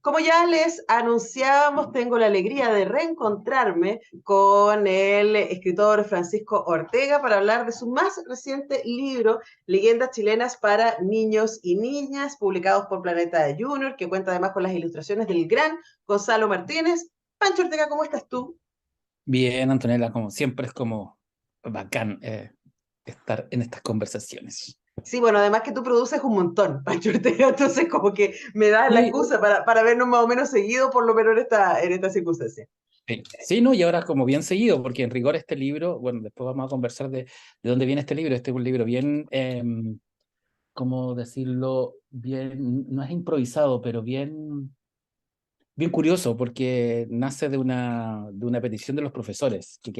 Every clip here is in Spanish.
Como ya les anunciábamos, tengo la alegría de reencontrarme con el escritor Francisco Ortega para hablar de su más reciente libro, Leyendas chilenas para niños y niñas, publicados por Planeta Junior, que cuenta además con las ilustraciones del gran Gonzalo Martínez. Pancho Ortega, ¿cómo estás tú? Bien, Antonella, como siempre es como bacán estar en estas conversaciones. Sí, bueno, además que tú produces un montón, Pancho Ortega, entonces como que me das la Sí, excusa para vernos más o menos seguido, por lo menos en esta circunstancia. sí, no, y ahora como bien seguido, porque en rigor este libro, bueno, después vamos a conversar de dónde viene este libro. Este es un libro bien, ¿cómo decirlo? Bien, no es improvisado, pero bien curioso, porque nace de una petición de los profesores que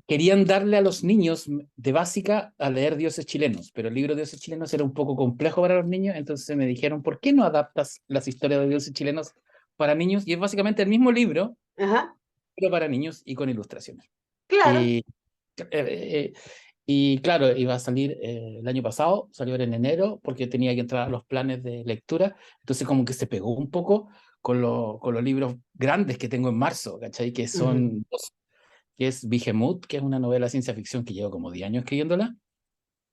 querían darle a los niños de básica a leer dioses chilenos, pero el libro de dioses chilenos era un poco complejo para los niños, entonces me dijeron, ¿por qué no adaptas las historias de dioses chilenos para niños? Y es básicamente el mismo libro, Ajá, pero para niños y con ilustraciones. claro. Y, eh, y claro, iba a salir el año pasado, salió en enero, porque tenía que entrar a los planes de lectura, entonces como que se pegó un poco con los libros grandes que tengo en marzo, ¿cachai? Que Ujú. son dos, que es Behemoth, que es una novela de ciencia ficción que llevo como 10 años escribiéndola,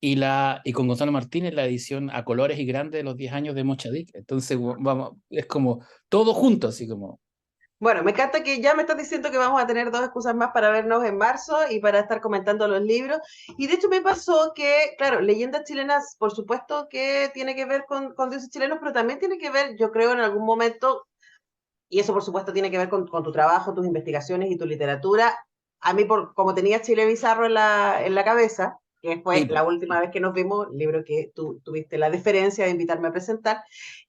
y con Gonzalo Martínez la edición a colores y grande de los 10 años de Mochadic. Entonces, vamos, es como todo junto, así como. Bueno, me encanta que ya me estás diciendo que vamos a tener dos excusas más para vernos en marzo y para estar comentando los libros. Y de hecho me pasó que, claro, leyendas chilenas, por supuesto que tiene que ver con dioses chilenos, pero también tiene que ver, yo creo, en algún momento, y eso por supuesto tiene que ver con tu trabajo, tus investigaciones y tu literatura. A mí, como tenía Chile Bizarro en la cabeza, que fue Sí, la po. última vez que nos vimos, libro que tú tuviste la deferencia de invitarme a presentar,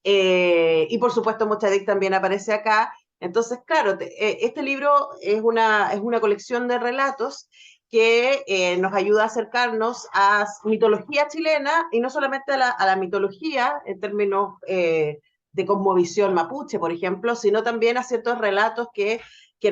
y por supuesto Mochadic también aparece acá. Entonces, claro, este libro es una colección de relatos que nos ayuda a acercarnos a mitología chilena y no solamente a la mitología en términos de cosmovisión mapuche, por ejemplo, sino también a ciertos relatos que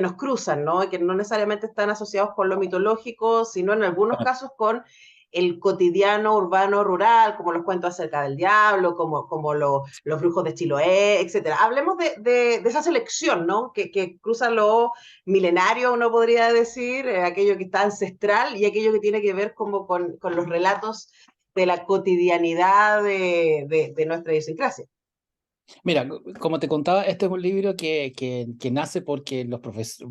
nos cruzan, ¿no? Y que no necesariamente están asociados con lo mitológico, sino en algunos casos con el cotidiano urbano rural, como los cuentos acerca del diablo, como los brujos de Chiloé, etcétera. Hablemos de esa selección, ¿no? Que cruza lo milenario, uno podría decir, aquello que está ancestral y aquello que tiene que ver como con los relatos de la cotidianidad de nuestra idiosincrasia. Mira, como te contaba, este es un libro que nace porque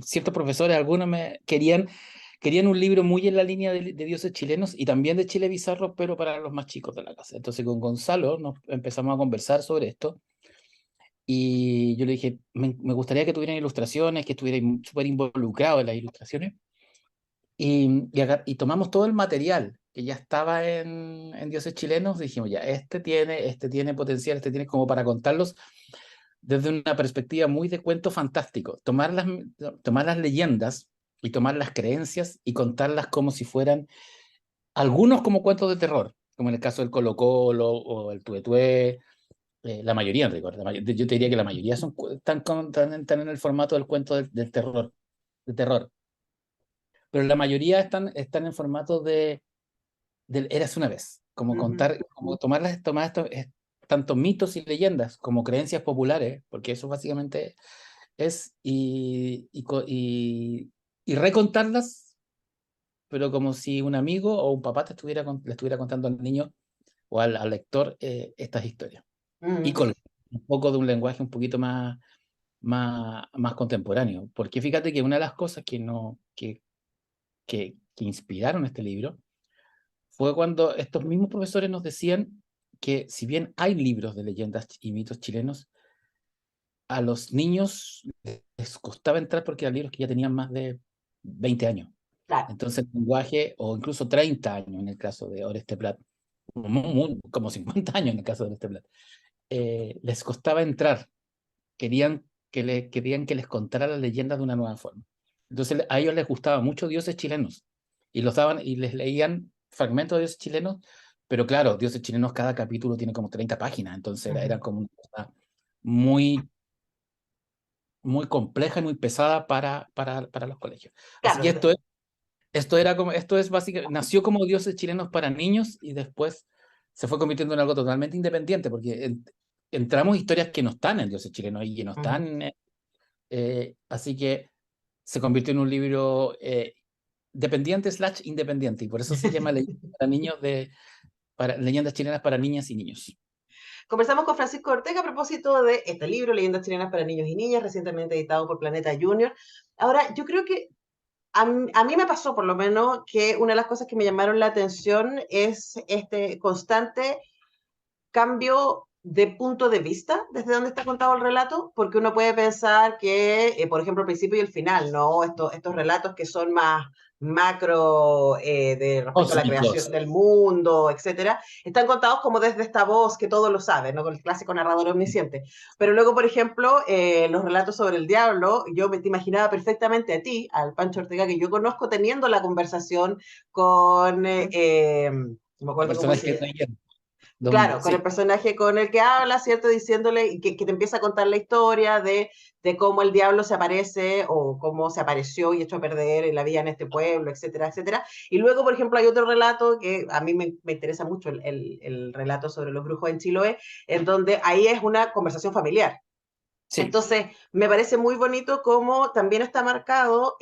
ciertos profesores, algunos querían un libro muy en la línea de dioses chilenos y también de Chile Bizarro, pero para los más chicos de la casa. Entonces con Gonzalo nos empezamos a conversar sobre esto. Y yo le dije, me gustaría que tuvieran ilustraciones, que estuvieran súper involucrado en las ilustraciones. Y tomamos todo el material que ya estaba en Dioses Chilenos. Dijimos, ya, este tiene potencial, este tiene como para contarlos desde una perspectiva muy de cuento fantástico. Tomar las leyendas y tomar las creencias y contarlas como si fueran algunos como cuentos de terror, como en el caso del Colo Colo o el Tuetué. La mayoría, en rigor. Yo te diría que la mayoría están en el formato del cuento del terror, de terror. Pero la mayoría están en formato del Érase una vez. Como Ujú. contar, como tomar esto, tanto mitos y leyendas como creencias populares, porque eso básicamente es, y recontarlas, pero como si un amigo o un papá le estuviera contando al niño o al lector estas historias. Y Mm. con un poco de un lenguaje un poquito más contemporáneo. Porque fíjate que una de las cosas que, no, que inspiraron este libro fue cuando estos mismos profesores nos decían que si bien hay libros de leyendas y mitos chilenos, a los niños les costaba entrar porque eran libros que ya tenían más de 20 años. Claro. Entonces el lenguaje, o incluso 30 años en el caso de Oreste Plat, como 50 años en el caso de Oreste Plat, les costaba entrar. Querían que les contara las leyendas de una nueva forma. Entonces a ellos les gustaba mucho dioses chilenos y los daban y les leían fragmentos de dioses chilenos, pero claro, dioses chilenos cada capítulo tiene como 30 páginas, entonces era Ujú. como una cosa muy, muy compleja y muy pesada para los colegios. Así que Claro. esto es básicamente, nació como dioses chilenos para niños y después se fue convirtiendo en algo totalmente independiente, porque entramos historias que no están en Dioses Chilenos y que no Ujú. están, así que se convirtió en un libro dependiente slash independiente, y por eso se llama para niños para, Leyendas Chilenas para niñas y niños. Conversamos con Francisco Ortega a propósito de este libro, Leyendas Chilenas para Niños y Niñas, recientemente editado por Planeta Junior. Ahora, yo creo que a mí me pasó por lo menos que una de las cosas que me llamaron la atención es este constante cambio de punto de vista desde donde está contado el relato, porque uno puede pensar que, por ejemplo, el principio y el final, ¿no? Estos relatos que son más macro de respecto a la creación Cósmicos. del mundo, etcétera, están contados como desde esta voz que todo lo sabe, ¿no? Con el clásico narrador omnisciente. Pero luego, por ejemplo, los relatos sobre el diablo, yo me te imaginaba perfectamente a ti, al Pancho Ortega, que yo conozco, teniendo la conversación con, no me El acuerdo cómo personaje se de Neyen, claro, con el sí, personaje con el que habla, ¿cierto? Diciéndole y que te empieza a contar la historia de cómo el diablo se aparece o cómo se apareció y echó a perder la vida en este pueblo, etcétera, etcétera. Y luego, por ejemplo, hay otro relato que a mí me interesa mucho, el relato sobre los brujos en Chiloé, en donde ahí es una conversación familiar. sí, Entonces, me parece muy bonito cómo también está marcado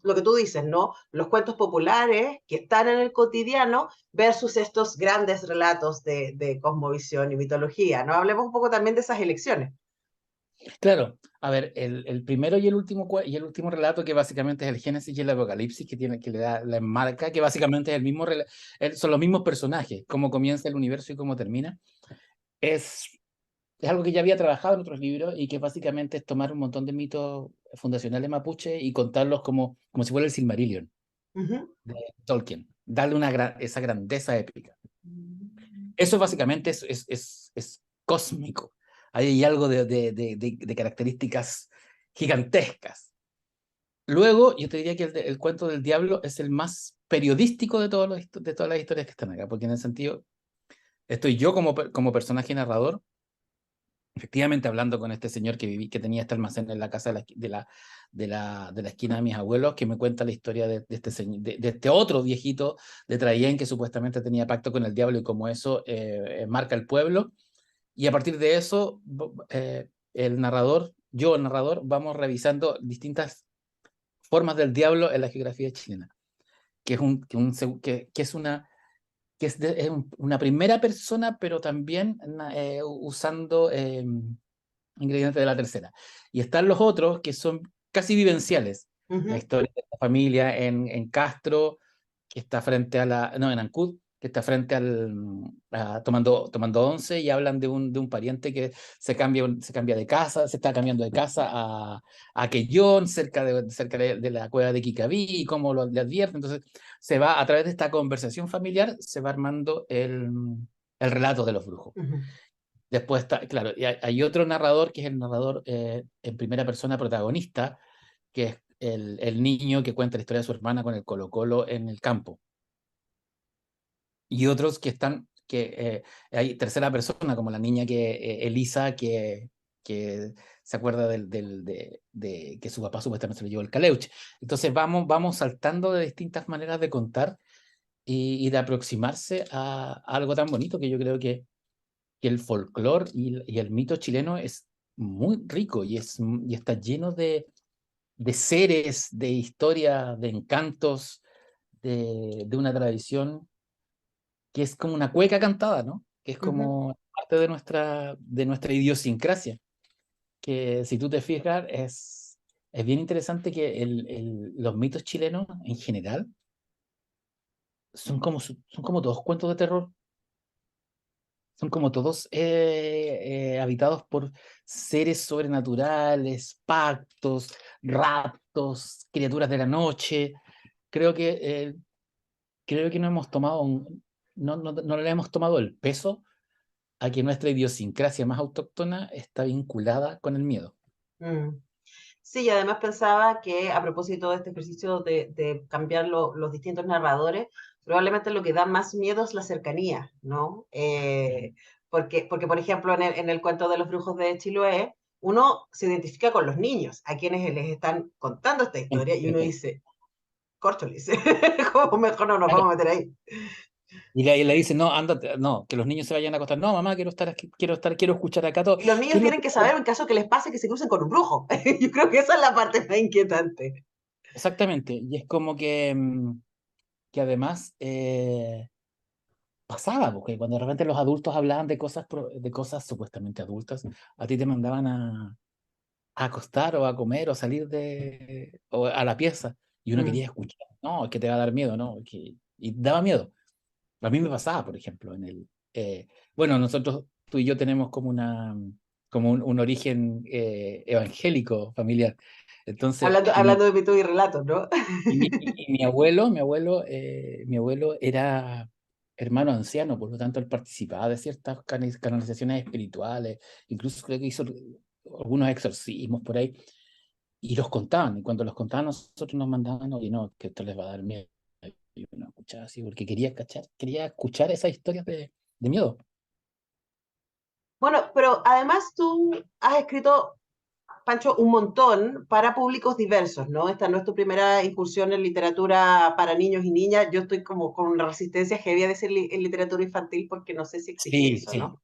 lo que tú dices, ¿no? Los cuentos populares que están en el cotidiano versus estos grandes relatos de cosmovisión y mitología, ¿no? Hablemos un poco también de esas elecciones. claro. A ver, el primero y el último relato, que básicamente es el Génesis y el Apocalipsis, que le da la enmarca, que básicamente es son los mismos personajes, cómo comienza el universo y cómo termina, es, es algo que ya había trabajado en otros libros y que básicamente es tomar un montón de mitos fundacionales mapuche y contarlos como si fuera el Silmarillion Ujú. de Tolkien, darle esa grandeza épica. Eso básicamente es cósmico. Ahí hay algo de características gigantescas. Luego, yo te diría que el cuento del diablo es el más periodístico de todas las historias que están acá, porque en el sentido, estoy yo como personaje narrador, efectivamente hablando con este señor que tenía este almacén en la casa de la esquina de mis abuelos, que me cuenta la historia de este otro viejito de Traillén que supuestamente tenía pacto con el diablo y cómo eso marca el pueblo. Y a partir de eso, el narrador, vamos revisando distintas formas del diablo en la geografía chilena, que es una una primera persona, pero también usando ingredientes de la tercera. Y están los otros que son casi vivenciales. La Ujú. historia de la familia en Castro, que está frente no, en Ancud, que está frente tomando once, y hablan de un pariente que se cambia de casa, se está cambiando de casa a Quellón, cerca de la cueva de Kikaví, y cómo le advierte. Entonces, a través de esta conversación familiar, se va armando el relato de los brujos. Ujú. Después está, claro, y hay otro narrador que es el narrador en primera persona protagonista, que es el niño que cuenta la historia de su hermana con el Colo-Colo en el campo. Y otros hay tercera persona, como la niña Elisa, que se acuerda de que su papá supuestamente se lo llevó el caleuche. Entonces vamos saltando de distintas maneras de contar y de aproximarse a algo tan bonito que yo creo que el folclore y el mito chileno es muy rico y está lleno de seres, de historia, de encantos, de una tradición que es como una cueca cantada, ¿no? Que es Ujú. como parte de nuestra idiosincrasia, que si tú te fijas es bien interesante que los mitos chilenos en general son como todos cuentos de terror. Son como todos habitados por seres sobrenaturales, pactos, raptos, criaturas de la noche. Creo que, eh, creo que no hemos tomado no le hemos tomado el peso a que nuestra idiosincrasia más autóctona está vinculada con el miedo. Mm. Sí, y además pensaba que a propósito de este ejercicio de cambiar los distintos narradores, probablemente lo que da más miedo es la cercanía, ¿no? Porque, por ejemplo, en el cuento de los brujos de Chiloé, uno se identifica con los niños, a quienes les están contando esta historia, y uno dice, córcholis, ¿cómo mejor no nos vamos a meter ahí? Y le dice, no, ándate, no, que los niños se vayan a acostar. No, mamá, quiero estar aquí, quiero escuchar acá todo. Y los ¿Qué niños es lo tienen que que pasa? saber, en caso que les pase, que se crucen con un brujo. Yo creo que esa es la parte más inquietante. Exactamente. Y es como que además pasaba, porque cuando de repente los adultos hablaban de cosas, de cosas supuestamente adultas, a ti te mandaban a acostar o a comer o salir o a la pieza y uno Mm. quería escuchar. No, es que te va a dar miedo, ¿no? Y daba miedo. A mí me pasaba, por ejemplo, bueno, nosotros, tú y yo tenemos como como un origen evangélico familiar. Entonces, Hablando de mitos y relatos, ¿no? y mi abuelo era hermano anciano, por lo tanto él participaba de ciertas canalizaciones espirituales, incluso creo que hizo algunos exorcismos por ahí, y los contaban, y cuando los contaban nosotros nos mandaban, oye, no, que esto les va a dar miedo. Y uno escuchaba así, porque quería escuchar esas historias de miedo. Bueno, pero además tú has escrito, Pancho, un montón para públicos diversos, ¿no? Esta no es tu primera incursión en literatura para niños y niñas. Yo estoy como con una resistencia heavy a decir en literatura infantil porque no sé si existe Sí, eso, sí. ¿no?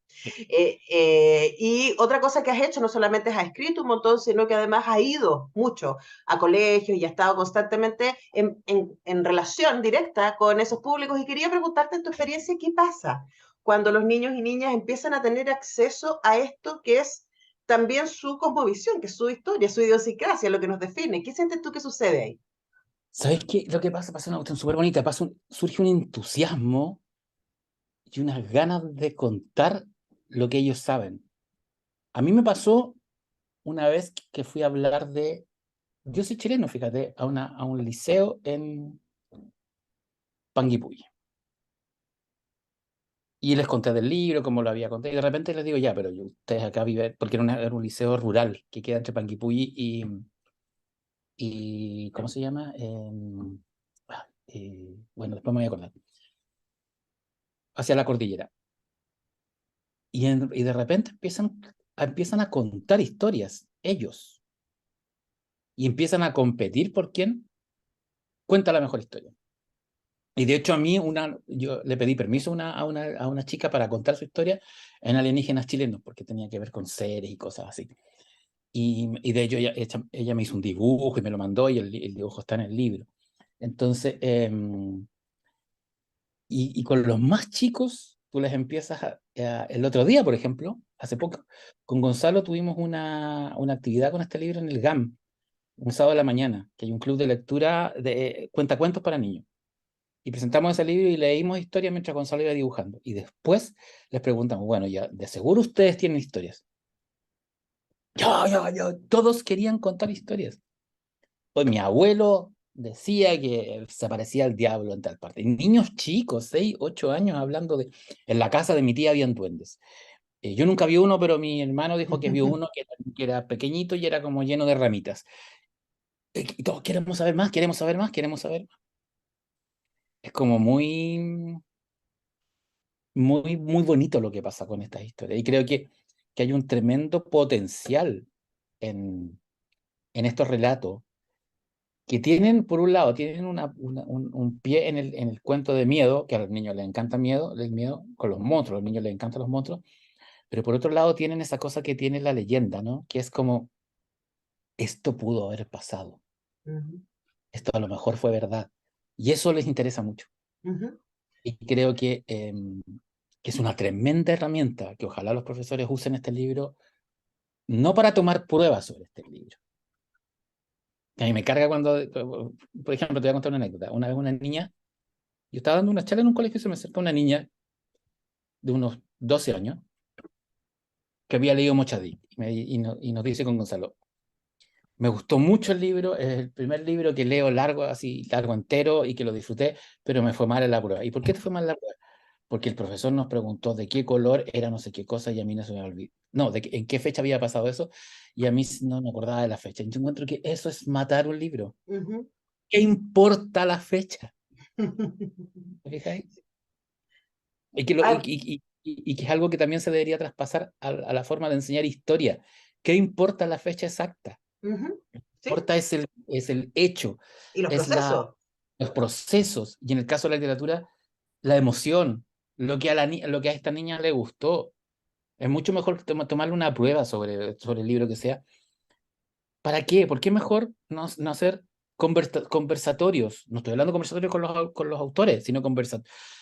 Y otra cosa que has hecho, no solamente has escrito un montón, sino que además has ido mucho a colegios y has estado constantemente en relación directa con esos públicos. Y quería preguntarte en tu experiencia, ¿qué pasa cuando los niños y niñas empiezan a tener acceso a esto que es también su cosmovisión, que es su historia, su idiosincrasia, lo que nos define? ¿Qué sientes tú que sucede ahí? ¿Sabes qué? Lo que pasa una cuestión súper bonita, surge un entusiasmo y unas ganas de contar lo que ellos saben. A mí me pasó una vez que fui a hablar yo soy chileno, fíjate, a un liceo en Panguipulli. Y les conté del libro, cómo lo había contado, y de repente les digo, ya, pero ustedes acá viven, porque era un liceo rural que queda entre Panguipulli ¿cómo se llama? Bueno, después me voy a acordar. Hacia la cordillera. Y de repente empiezan a contar historias, ellos, y empiezan a competir por quién cuenta la mejor historia. Y de hecho yo le pedí permiso a una chica para contar su historia en alienígenas chilenos, porque tenía que ver con seres y cosas así. Y de hecho ella me hizo un dibujo y me lo mandó y el dibujo está en el libro. Entonces, y con los más chicos, tú les empiezas el otro día, por ejemplo, hace poco, con Gonzalo tuvimos una actividad con este libro en el GAM, un sábado de la mañana, que hay un club de lectura de cuentacuentos para niños. Y presentamos ese libro y leímos historias mientras Gonzalo iba dibujando. Y después les preguntamos, bueno, ya, de seguro ustedes tienen historias. Ya, todos querían contar historias. Pues mi abuelo decía que se aparecía el diablo en tal parte. Y niños chicos, 6, 8 años, hablando de... En la casa de mi tía habían duendes. Yo nunca vi uno, pero mi hermano dijo que vio uno que era pequeñito y era como lleno de ramitas. Y todos queremos saber más, queremos saber más, queremos saber más. Es como muy bonito lo que pasa con estas historias. Y creo que hay un tremendo potencial en, en estos relatos que tienen, por un lado, tienen un pie en el cuento de miedo, que a los niños les encanta el miedo con los monstruos, a los niños les encantan los monstruos, pero por otro lado tienen esa cosa que tiene la leyenda, ¿no? Que es como, esto pudo haber pasado, Ujú, esto a lo mejor fue verdad. Y eso les interesa mucho. ujú. Y creo que es una tremenda herramienta que ojalá los profesores usen este libro, no para tomar pruebas sobre este libro. A mí me carga cuando, por ejemplo, te voy a contar una anécdota. Una vez una niña, yo estaba dando una charla en un colegio y se me acercó una niña de unos 12 años que había leído Mochadí y nos dice con Gonzalo, me gustó mucho el libro, es el primer libro que leo largo, así largo entero y que lo disfruté, pero me fue mal en la prueba. ¿Y por qué te fue mal en la prueba? Porque el profesor nos preguntó de qué color era no sé qué cosa y a mí no se me olvidó. No, en qué fecha había pasado eso y a mí no me acordaba de la fecha. Y yo encuentro que eso es matar un libro. Ujú. ¿Qué importa la fecha? ¿Te fijáis? Y que, Ah, y que es algo que también se debería traspasar a la forma de enseñar historia. ¿Qué importa la fecha exacta? ujú. Sí, Importa es el hecho, y los es procesos. los procesos. Y en el caso de la literatura, la emoción, lo que a esta niña le gustó. Es mucho mejor tomarle una prueba sobre el libro que sea. ¿Para qué? ¿Por qué mejor no hacer conversatorios? No estoy hablando de conversatorios con los autores, sino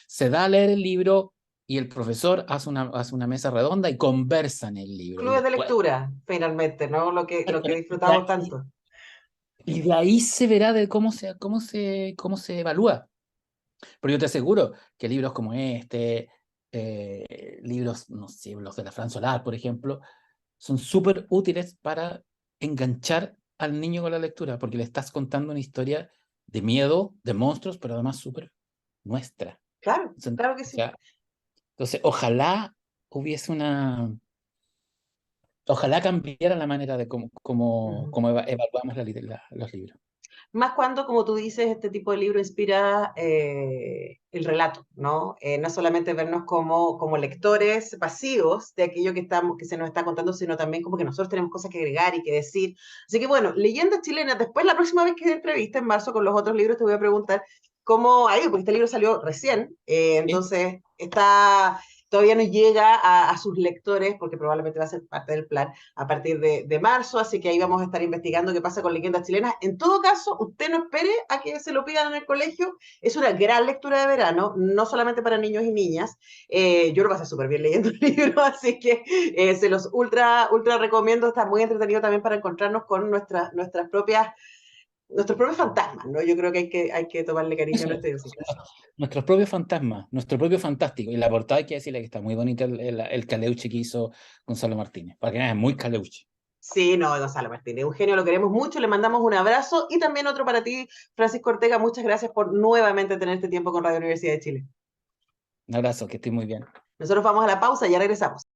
se da a leer el libro y el profesor hace una mesa redonda y conversan el libro. Y Clubes de después, lectura, finalmente, ¿no? Lo que disfrutamos tanto. y de ahí se verá de cómo se evalúa. Pero yo te aseguro que libros como este, libros, no sé, los de la Fran Solar, por ejemplo, son súper útiles para enganchar al niño con la lectura, porque le estás contando una historia de miedo, de monstruos, pero además súper nuestra. Claro, claro que O sí. sea, entonces, hubiese ojalá cambiara la manera de Ujú. cómo evaluamos los libros. Más cuando, como tú dices, este tipo de libro inspira el relato, ¿no? No solamente vernos como, como lectores pasivos de aquello que, estamos, que se nos está contando, sino también como que nosotros tenemos cosas que agregar y que decir. Así que bueno, leyendas chilenas, después la próxima vez que dé entrevista en marzo con los otros libros te voy a preguntar cómo ha ido, porque este libro salió recién, ¿Sí? entonces está... Todavía no llega a sus lectores, porque probablemente va a ser parte del plan, a partir de marzo, así que ahí vamos a estar investigando qué pasa con leyendas chilenas. En todo caso, usted no espere a que se lo pidan en el colegio, es una gran lectura de verano, no solamente para niños y niñas. Yo lo pasé súper bien leyendo el libro, así que se los ultra recomiendo, está muy entretenido también para encontrarnos con nuestros propios fantasmas, ¿no? Yo creo que hay que tomarle cariño a Eso, nuestra idiosincrasia. nuestros propios fantasmas, nuestro propio fantástico. Y la portada hay que decirle que está muy bonita el caleuche que hizo Gonzalo Martínez. Para que vean, es muy caleuche. Sí, no, Gonzalo Martínez, Eugenio, lo queremos mucho, le mandamos un abrazo y también otro para ti, Francisco Ortega, muchas gracias por nuevamente tener este tiempo con Radio Universidad de Chile. Un abrazo, que estés muy bien. Nosotros vamos a la pausa, ya regresamos.